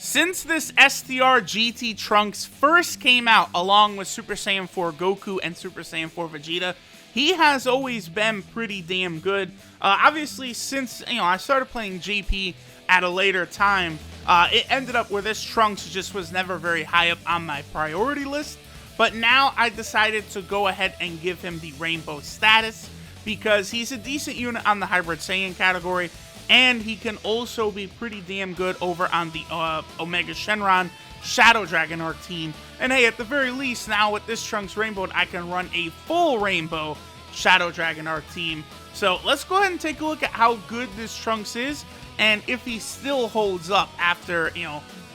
Since this STR GT Trunks first came out along with Super Saiyan 4 Goku and Super Saiyan 4 Vegeta, he has always been pretty damn good. Obviously, since I started playing JP at a later time, it ended up where this Trunks just was never very high up on my priority list. But now I decided to go ahead and give him the Rainbow status because he's a decent unit on the Hybrid Saiyan category. And he can also be pretty damn good over on the Omega Shenron Shadow Dragon Arc team. And hey, at the very least, now with this Trunks Rainbow, I can run a full Rainbow Shadow Dragon Arc team. So let's go ahead and take a look at how good this Trunks is, and if he still holds up after,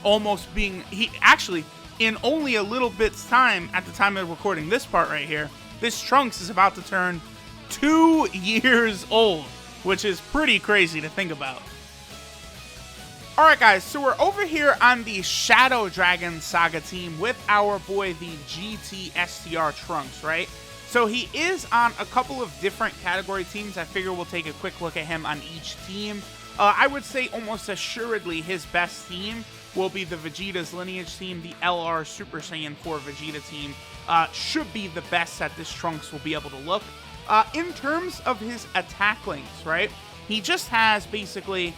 almost being... He actually, in only a little bit's time, at the time of recording this part right here, this Trunks is about to turn 2 years old, which is pretty crazy to think about. Alright guys, so we're over here on the Shadow Dragon Saga team with our boy, the GT STR Trunks, right? So he is on a couple of different category teams. I figure we'll take a quick look at him on each team. I would say almost assuredly his best team will be the Vegeta's Lineage team. The LR Super Saiyan 4 Vegeta team should be the best that this Trunks will be able to look. In terms of his attack links, right? He just has basically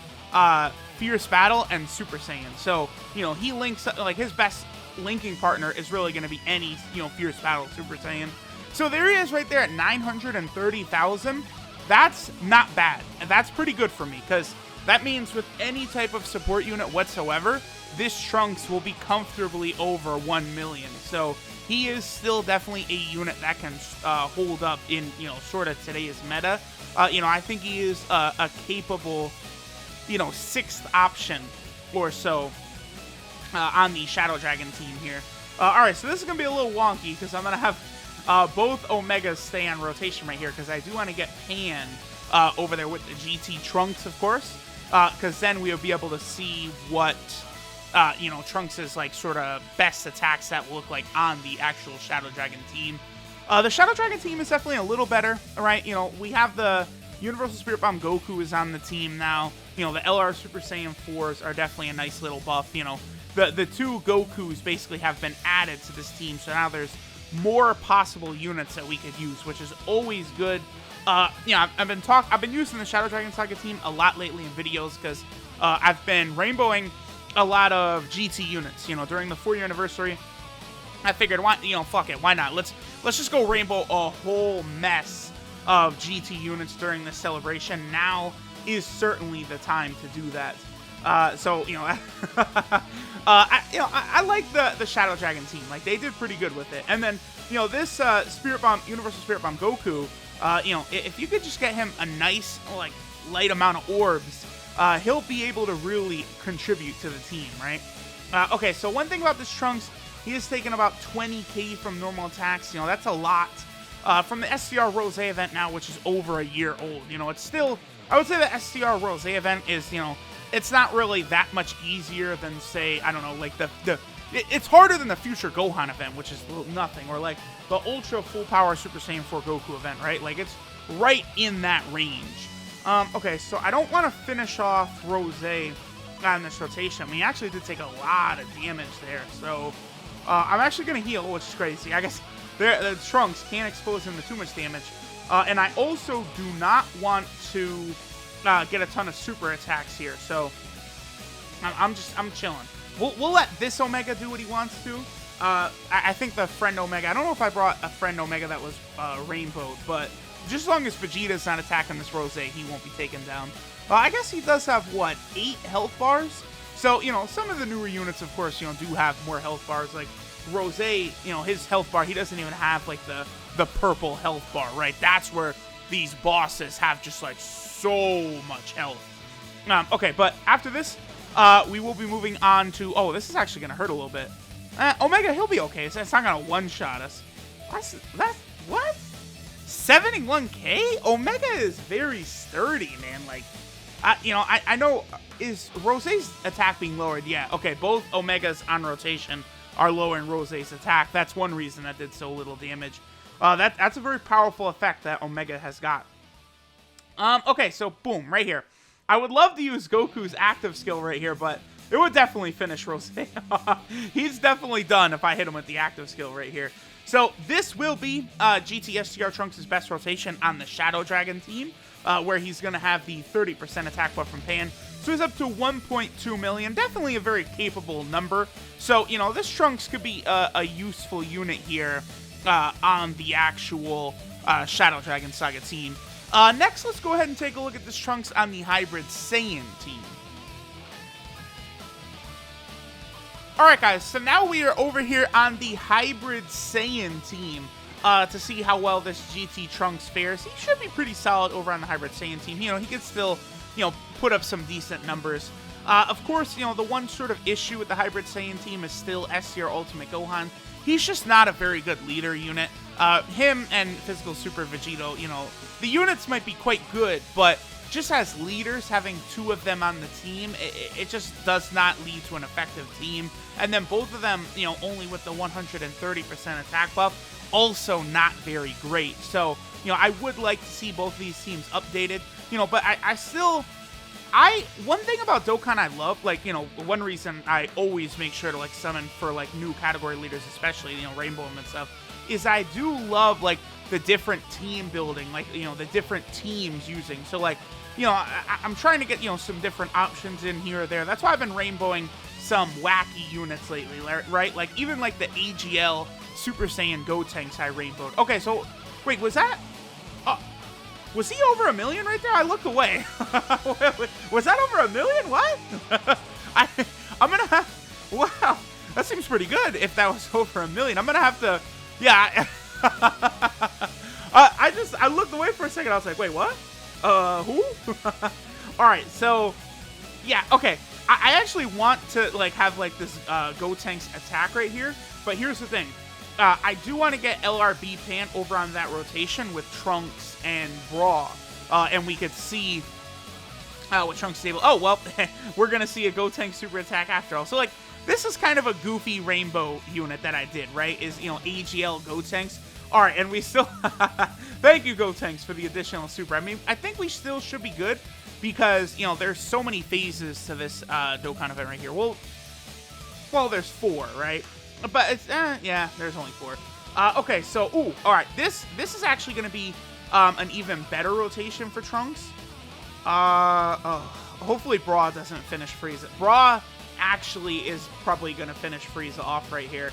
Fierce Battle and Super Saiyan. So, he links, like, his best linking partner is really going to be any, Fierce Battle Super Saiyan. So there he is right there at 930,000. That's not bad. And that's pretty good for me, because that means with any type of support unit whatsoever, this Trunks will be comfortably over 1 million. So he is still definitely a unit that can hold up in, sort of today's meta. I think he is a capable, 6th option or so on the Shadow Dragon team here. Alright, so this is going to be a little wonky because I'm going to have both Omegas stay on rotation right here because I do want to get Pan over there with the GT Trunks, of course, because then we'll be able to see what... Trunks' like sort of best attacks that will look like on the actual Shadow Dragon team. The Shadow Dragon team is definitely a little better, right? We have the Universal Spirit Bomb Goku is on the team now. The LR Super Saiyan 4s are definitely a nice little buff. The two Gokus basically have been added to this team, so now there's more possible units that we could use, which is always good. I've been using the Shadow Dragon Saga team a lot lately in videos because I've been rainbowing a lot of GT units, during the 4-year anniversary. I figured, fuck it, why not? Let's just go rainbow a whole mess of GT units during this celebration. Now is certainly the time to do that. I like the Shadow Dragon team. Like, they did pretty good with it. And then, this Universal Spirit Bomb Goku, if you could just get him a nice, light amount of orbs, he'll be able to really contribute to the team, right? Okay, so one thing about this Trunks, he has taken about 20k from normal attacks. That's a lot. From the STR Rose event now, which is over a year old. It's still... I would say the STR Rose event is, it's not really that much easier than, say, I don't know, like it's harder than the Future Gohan event, which is nothing. Or, like, the Ultra Full Power Super Saiyan 4 Goku event, right? Like, it's right in that range. Okay, so I don't want to finish off Rose on this rotation. We actually did take a lot of damage there, so I'm actually going to heal, which is crazy. I guess the Trunks can't expose him to too much damage. And I also do not want to get a ton of super attacks here, so I'm chilling. We'll let this Omega do what he wants to. I think the Friend Omega, I don't know if I brought a Friend Omega that was rainbowed, but just as long as Vegeta's not attacking this Rose, he won't be taken down. I guess he does have, 8 health bars? So, some of the newer units, of course, do have more health bars. Like, Rose, his health bar, he doesn't even have, the purple health bar, right? That's where these bosses have just, so much health. Okay, but after this, we will be moving on to... Oh, this is actually going to hurt a little bit. Omega, he'll be okay. So it's not going to one-shot us. What? 71k? Omega is very sturdy, man. I know, is Rose's attack being lowered? Yeah, okay, both Omegas on rotation are lowering Rose's attack. That's one reason that did so little damage. That's a very powerful effect that Omega has got. Okay, so boom, right here. I would love to use Goku's active skill right here, but It would definitely finish Rose. He's definitely done if I hit him with the active skill right here. So this will be GT STR Trunks' best rotation on the Shadow Dragon team, where he's going to have the 30% attack buff from Pan. So he's up to 1.2 million. Definitely a very capable number. So, you know, this Trunks could be a useful unit here on the actual Shadow Dragon Saga team. Next, let's go ahead and take a look at this Trunks on the Hybrid Saiyan team. Alright guys, so now we are over here on the Hybrid Saiyan team to see how well this GT Trunks fares. He should be pretty solid over on the Hybrid Saiyan team. You know, he could still, you know, put up some decent numbers. Of course, you know, the one sort of issue with the Hybrid Saiyan team is still STR Ultimate Gohan. He's just not a very good leader unit. Him and Physical Super Vegito, you know, the units might be quite good, but just as leaders, having two of them on the team, it just does not lead to an effective team. And then both of them, you know, only with the 130% attack buff, also not very great. So, you know, I would like to see both of these teams updated, you know, but I still... one thing about Dokkan I love, like, you know, one reason I always make sure to, like, summon for, like, new category leaders, especially, you know, Rainbow and stuff, is I do love, like, the different team building, like, you know, the different teams using. So, like, you know, I'm trying to get, you know, some different options in here or there. That's why I've been rainbowing some wacky units lately, right? Like, even, like, the AGL Super Saiyan Gotenks I rainbowed. Okay, so, wait, was that... was he over 1 million right there? I looked away. Was that over 1 million? What? I'm gonna have... Wow, that seems pretty good if that was over 1 million. I'm gonna have to... Yeah. I looked away for a second. I was like, wait, what? Who? Alright, so... Yeah, okay. I actually want to, like, have, like, this Gotenks attack right here. But here's the thing. I do want to get LRB Pan over on that rotation with Trunks and Bra. And we could see what Trunks is able... Oh, well, we're going to see a Gotenks super attack after all. So, like, this is kind of a goofy rainbow unit that I did, right? Is, you know, AGL Gotenks. All right, and we still... Thank you, Gotenks, for the additional super. I mean, I think we still should be good because, you know, there's so many phases to this Dokkan event right here. Well, there's 4, right? But it's, yeah, there's only 4. Okay, so, ooh, all right. This is actually going to be an even better rotation for Trunks. Hopefully Bra doesn't finish Frieza. Bra actually is probably going to finish Frieza off right here.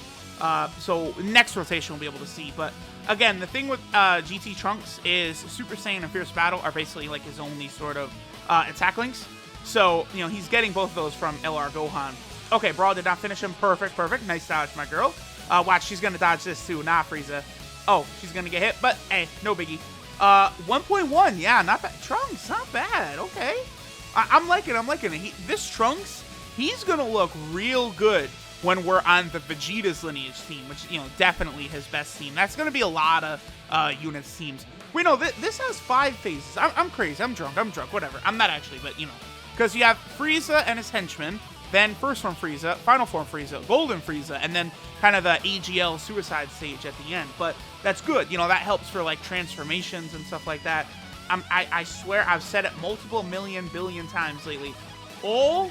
So next rotation we'll be able to see. But again, the thing with GT Trunks is Super Saiyan and Fierce Battle are basically like his only sort of attack links. So, you know, he's getting both of those from LR Gohan. Okay, Brawl did not finish him. Perfect, perfect. Nice dodge, my girl. Watch, she's going to dodge this too. Nah, Frieza. Oh, she's going to get hit, but hey, no biggie. 1.1, yeah, not bad. Trunks, not bad. Okay. I'm liking it. This Trunks, he's going to look real good when we're on the Vegeta's lineage team, which, you know, definitely his best team. That's going to be a lot of units teams. We know this has 5 phases. I'm crazy. I'm drunk, whatever. I'm not actually, but, you know. Because you have Frieza and his henchmen, then First Form Frieza, Final Form Frieza, Golden Frieza, and then kind of the AGL Suicide stage at the end. But that's good. You know, that helps for, like, transformations and stuff like that. I swear I've said it multiple billion times lately. I'm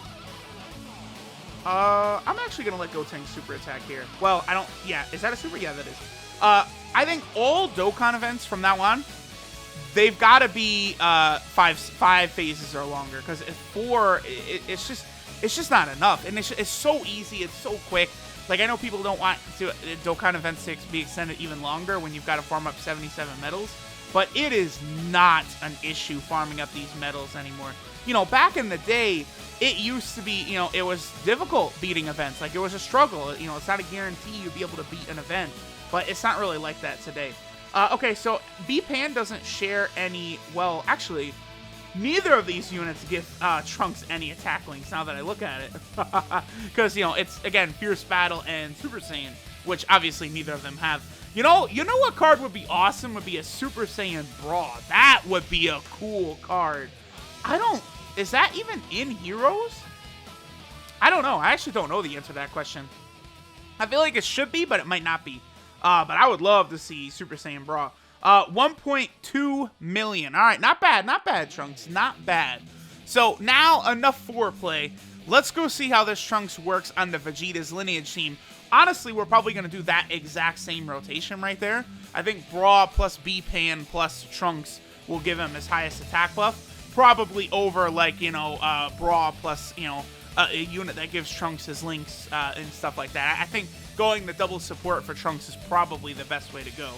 actually going to let Gotenks super attack here. Well, I don't... Yeah, is that a super? Yeah, that is. I think all Dokkan events from now on, they've got to be 5 phases or longer. Because 4, it's just not enough. And it's so easy. It's so quick. Like, I know people don't want Dokkan events to be extended even longer when you've got to farm up 77 medals. But it is not an issue farming up these medals anymore. You know, back in the day, it used to be, you know, it was difficult beating events. Like, it was a struggle. You know, it's not a guarantee you'd be able to beat an event. But it's not really like that today. Okay, so B-Pan doesn't share any... Well, actually, neither of these units give Trunks any attack links now that I look at it. Because, you know, it's, again, Fierce Battle and Super Saiyan, which obviously neither of them have. You know what card would be awesome? Would be a Super Saiyan Brawl. That would be a cool card. Is that even in Heroes? I don't know. I actually don't know the answer to that question. I feel like it should be, but it might not be. But I would love to see Super Saiyan Brawl. 1.2 million. All right, not bad, Trunks. Not bad. So now enough foreplay. Let's go see how this Trunks works on the Vegeta's lineage team. Honestly, we're probably going to do that exact same rotation right there. I think Braw plus B-Pan plus Trunks will give him his highest attack buff. Probably over, like, you know, Braw plus, you know, a unit that gives Trunks his links and stuff like that. I think going the double support for Trunks is probably the best way to go.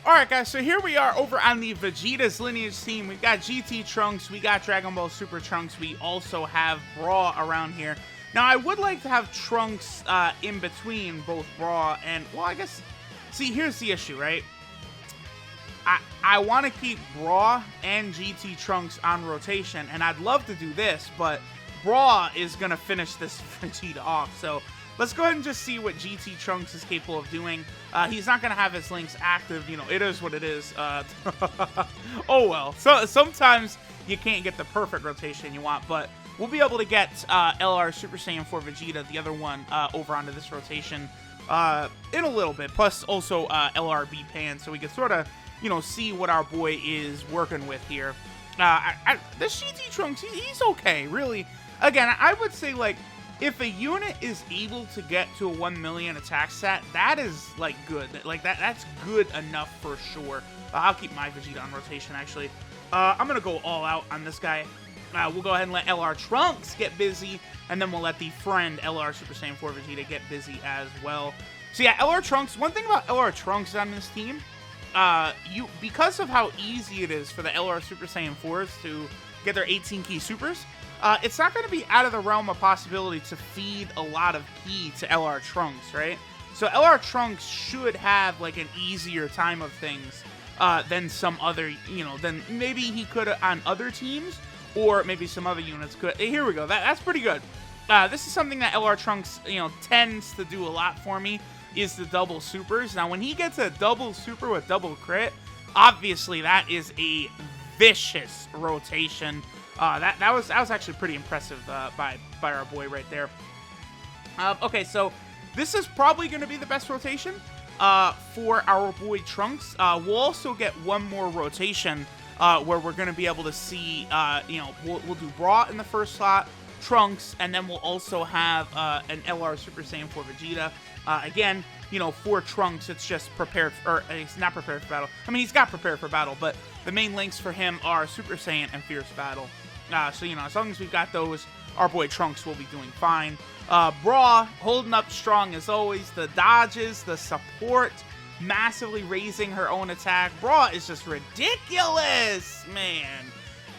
Alright guys, so here we are over on the Vegeta's lineage team. We've got GT Trunks, we got Dragon Ball Super Trunks, we also have Braw around here. Now I would like to have Trunks in between both Braw and, well, I guess, see, here's the issue, right? I want to keep Braw and GT Trunks on rotation, and I'd love to do this, but Braw is going to finish this Vegeta off, so let's go ahead and just see what GT Trunks is capable of doing. He's not going to have his links active. You know, it is what it is. Oh, well. So sometimes you can't get the perfect rotation you want, but we'll be able to get LR Super Saiyan 4 Vegeta, the other one, over onto this rotation in a little bit. Plus, also LR B-Pan, so we can sort of, you know, see what our boy is working with here. This GT Trunks, he's okay, really. Again, I would say, like, if a unit is able to get to a 1 million attack stat, that is, like, good. Like, that's good enough for sure. I'll keep my Vegeta on rotation, actually. I'm going to go all out on this guy. We'll go ahead and let LR Trunks get busy, and then we'll let the friend LR Super Saiyan 4 Vegeta get busy as well. So, yeah, LR Trunks, one thing about LR Trunks on this team, because of how easy it is for the LR Super Saiyan 4s to get their 18 key supers, it's not going to be out of the realm of possibility to feed a lot of key to LR Trunks, right? So LR Trunks should have, like, an easier time of things than some other, you know, than maybe he could on other teams, or maybe some other units could. Here we go. That's pretty good. This is something that LR Trunks, you know, tends to do a lot for me, is the double supers. Now, when he gets a double super with double crit, obviously that is a vicious rotation. That was actually pretty impressive by our boy right there. Okay, so this is probably going to be the best rotation for our boy Trunks. We'll also get one more rotation where we're going to be able to see, you know, we'll do Braw in the first slot, Trunks, and then we'll also have an LR Super Saiyan 4 Vegeta. Again, you know, for Trunks, it's just prepared, or he's not prepared for battle. I mean, he's got prepared for battle, but the main links for him are Super Saiyan and Fierce Battle. So, you know, as long as we've got those, our boy Trunks will be doing fine. Braw, holding up strong as always. The dodges, the support, massively raising her own attack. Braw is just ridiculous, man.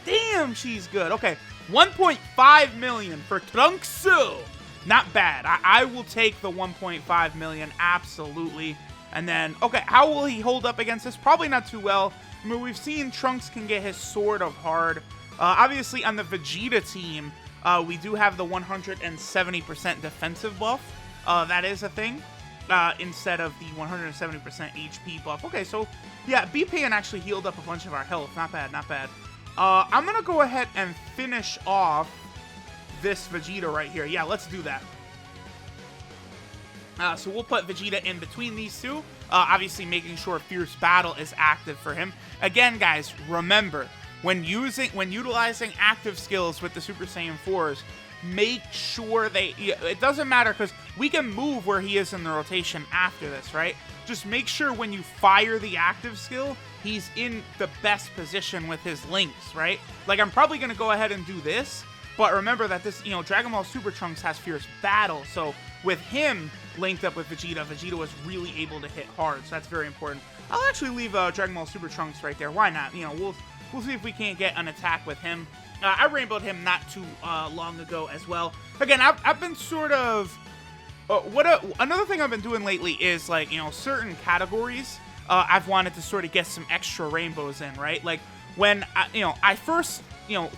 Damn, she's good. Okay, 1.5 million for Trunks. Not bad. I will take the 1.5 million, absolutely. And then, okay, how will he hold up against this? Probably not too well. I mean, we've seen Trunks can get his sword of hard. Obviously, on the Vegeta team, we do have the 170% defensive buff. That is a thing, instead of the 170% HP buff. Okay, so, yeah, B-Pan actually healed up a bunch of our health. Not bad, not bad. I'm going to go ahead and finish off this Vegeta right here. Yeah, let's do that. So we'll put Vegeta in between these two, obviously making sure Fierce Battle is active for him. Again, guys, remember, when utilizing active skills with the Super Saiyan 4s, make sure it doesn't matter, because we can move where he is in the rotation after this, right? Just make sure when you fire the active skill, he's in the best position with his links, right? Like, I'm probably going to go ahead and do this, but remember that this, you know, Dragon Ball Super Trunks has Fierce Battle, so with him linked up with Vegeta, Vegeta was really able to hit hard, so that's very important. I'll actually leave Dragon Ball Super Trunks right there. Why not? You know, we'll see if we can't get an attack with him. I rainbowed him not too long ago as well. Again, I've been sort of... another thing I've been doing lately is, like, you know, certain categories, I've wanted to sort of get some extra rainbows in, right? Like, when, I first,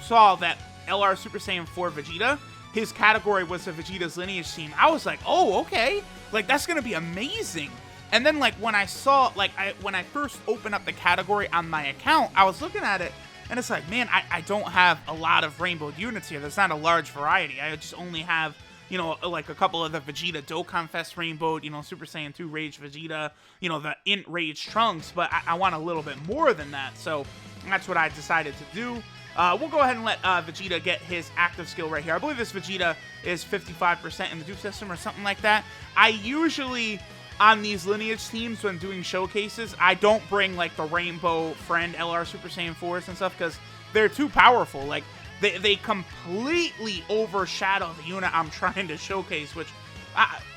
saw that LR Super Saiyan 4 Vegeta, his category was the Vegeta's lineage team, I was like, oh, okay. Like, that's going to be amazing. And then, like, when I saw, like, when I first opened up the category on my account, I was looking at it, and it's like, man, I don't have a lot of rainbowed units here. There's not a large variety. I just only have, like a couple of the Vegeta Dokkan Fest rainbowed, Super Saiyan 2 Rage Vegeta, the Int Rage Trunks, but I want a little bit more than that. So that's what I decided to do. We'll go ahead and let Vegeta get his active skill right here. I believe this Vegeta is 55% in the Dupe system or something like that. I usually, on these lineage teams, when doing showcases, I don't bring, like, the Rainbow Friend LR Super Saiyan 4s and stuff, because they're too powerful. Like, they completely overshadow the unit I'm trying to showcase, which,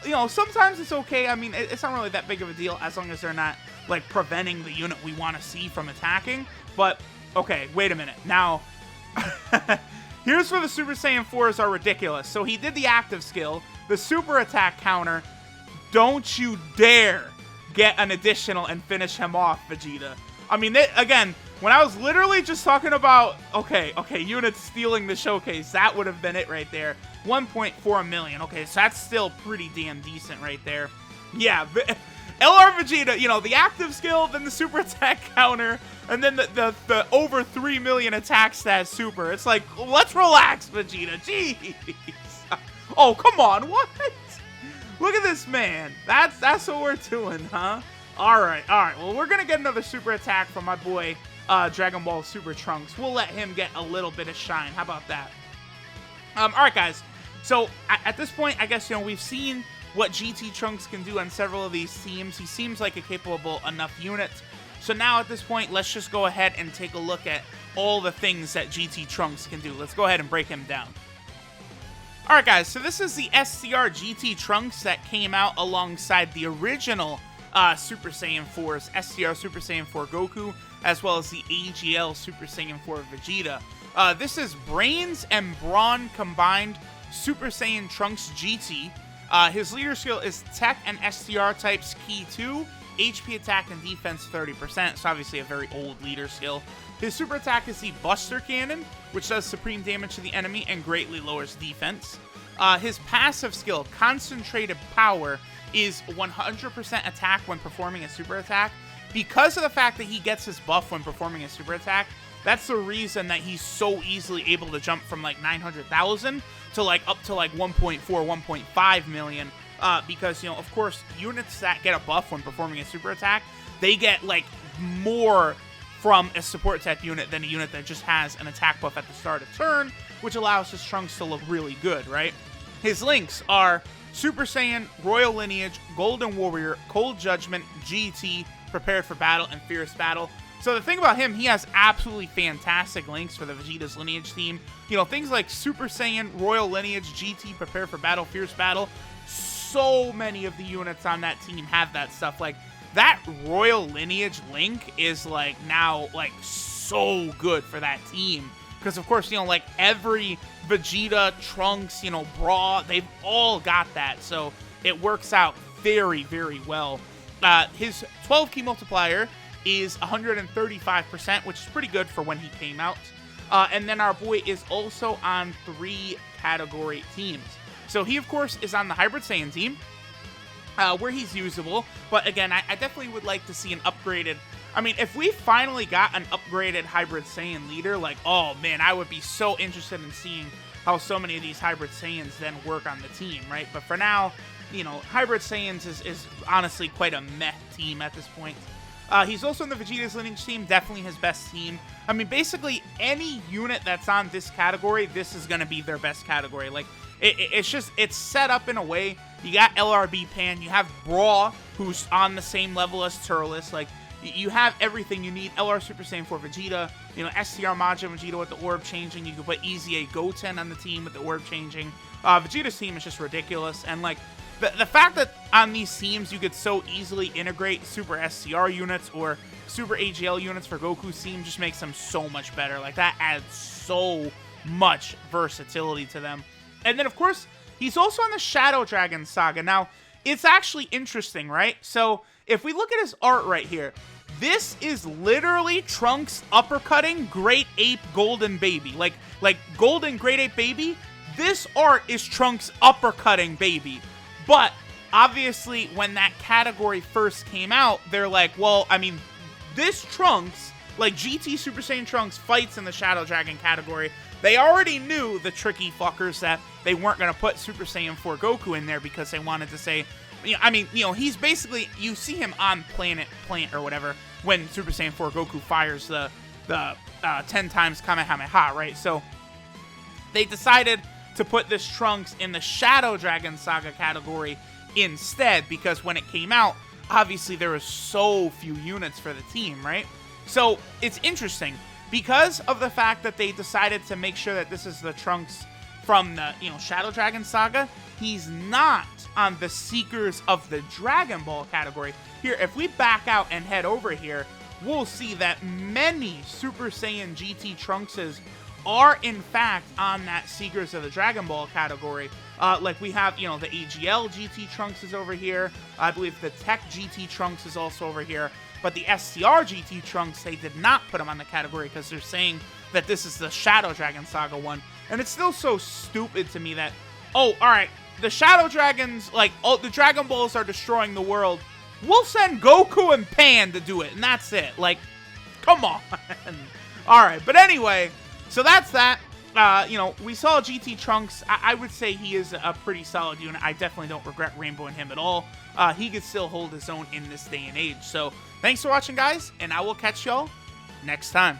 you know, sometimes it's okay. I mean, it's not really that big of a deal as long as they're not, like, preventing the unit we want to see from attacking. But, okay, wait a minute. Now, here's where the Super Saiyan 4s are ridiculous. So he did the active skill, the super attack counter. Don't you dare get an additional and finish him off, Vegeta. I mean, again, when I was literally just talking about, okay, units stealing the showcase, that would have been it right there. 1.4 million. Okay, so that's still pretty damn decent right there. Yeah, LR Vegeta, you know, the active skill, then the super attack counter, and then the over 3 million attack stat super. It's like, let's relax, Vegeta. Jeez. Oh, come on. What? Look at this man. That's what we're doing, huh? All right. Well, we're going to get another super attack from my boy, Dragon Ball Super Trunks. We'll let him get a little bit of shine. How about that? All right, guys. So, at this point, I guess, you know, we've seen what GT Trunks can do on several of these teams. He seems like a capable enough unit. So now, at this point, let's just go ahead and take a look at all the things that GT Trunks can do. Let's go ahead and break him down. Alright guys, so this is the STR GT Trunks that came out alongside the original Super Saiyan 4's STR Super Saiyan 4 Goku, as well as the AGL Super Saiyan 4 Vegeta. This is Brains and Brawn combined Super Saiyan Trunks GT. His leader skill is Tech and STR types Key 2, HP attack and defense 30%. It's obviously a very old leader skill. His super attack is the Buster Cannon, which does supreme damage to the enemy and greatly lowers defense. His passive skill, Concentrated Power, is 100% attack when performing a super attack. Because of the fact that he gets his buff when performing a super attack, that's the reason that he's so easily able to jump from like 900,000 to like up to like 1.4, 1.5 million. Because, you know, of course, units that get a buff when performing a super attack, they get like more from a support type unit than a unit that just has an attack buff at the start of turn, which allows his Trunks to look really good, right? His links are Super Saiyan, Royal Lineage, Golden Warrior, Cold Judgment, GT, Prepared for Battle, and Fierce Battle. So the thing about him, he has absolutely fantastic links for the Vegeta's Lineage team. You know, things like Super Saiyan, Royal Lineage, GT, Prepared for Battle, Fierce Battle. So many of the units on that team have that stuff. Like, that Royal Lineage link is, like, now, like, so good for that team. Because, of course, you know, like, every Vegeta, Trunks, you know, Bra, they've all got that. So it works out very, very well. His 12 key multiplier is 135%, which is pretty good for when he came out. And then our boy is also on 3 category teams. So he, of course, is on the Hybrid Saiyan team, where he's usable. But again, I definitely would like to see an upgraded... I mean, if we finally got an upgraded Hybrid Saiyan leader, like, oh man, I would be so interested in seeing how so many of these Hybrid Saiyans then work on the team, right? But for now, you know, Hybrid Saiyans is honestly quite a meh team at this point. He's also in the Vegeta's Lineage team, definitely his best team. I mean, basically, any unit that's on this category, this is going to be their best category. Like, it's set up in a way. You got LRB Pan, you have Bra, who's on the same level as Turles. Like, you have everything you need. LR Super Saiyan 4 Vegeta, you know, STR Majin Vegeta with the orb changing. You can put EZA Goten on the team with the orb changing. Vegeta's team is just ridiculous. And, like, the fact that on these teams you could so easily integrate Super STR units or Super AGL units for Goku's team just makes them so much better. Like, that adds so much versatility to them. And then, of course, he's also on the Shadow Dragon Saga. Now, it's actually interesting, right? So, if we look at his art right here, this is literally Trunks uppercutting Great Ape Golden Baby. Like Golden Great Ape Baby, this art is Trunks uppercutting Baby. But, obviously, when that category first came out, they're like, well, I mean, this Trunks, like GT Super Saiyan Trunks fights in the Shadow Dragon category. They already knew, the tricky fuckers, that they weren't going to put Super Saiyan 4 Goku in there because they wanted to say, I mean, you know, he's basically, you see him on Planet Plant or whatever when Super Saiyan 4 Goku fires the the 10 times Kamehameha, right? So they decided to put this Trunks in the Shadow Dragon Saga category instead, because when it came out, obviously there was so few units for the team, right? So it's interesting because of the fact that they decided to make sure that this is the Trunks from the, Shadow Dragon Saga. He's not on the Seekers of the Dragon Ball category. Here, if we back out and head over here, we'll see that many Super Saiyan GT Trunkses are in fact on that Seekers of the Dragon Ball category. Like we have, the AGL GT Trunks is over here. I believe the Tech GT Trunks is also over here. But the STR GT Trunks, they did not put them on the category because they're saying that this is the Shadow Dragon Saga one. And it's still so stupid to me that, oh, alright, the Shadow Dragons, like, oh, the Dragon Balls are destroying the world. We'll send Goku and Pan to do it, and that's it. Like, come on. Alright, but anyway, so that's that. We saw GT Trunks. I would say he is a pretty solid unit. I definitely don't regret rainbowing him at all. He could still hold his own in this day and age. So, thanks for watching, guys, and I will catch y'all next time.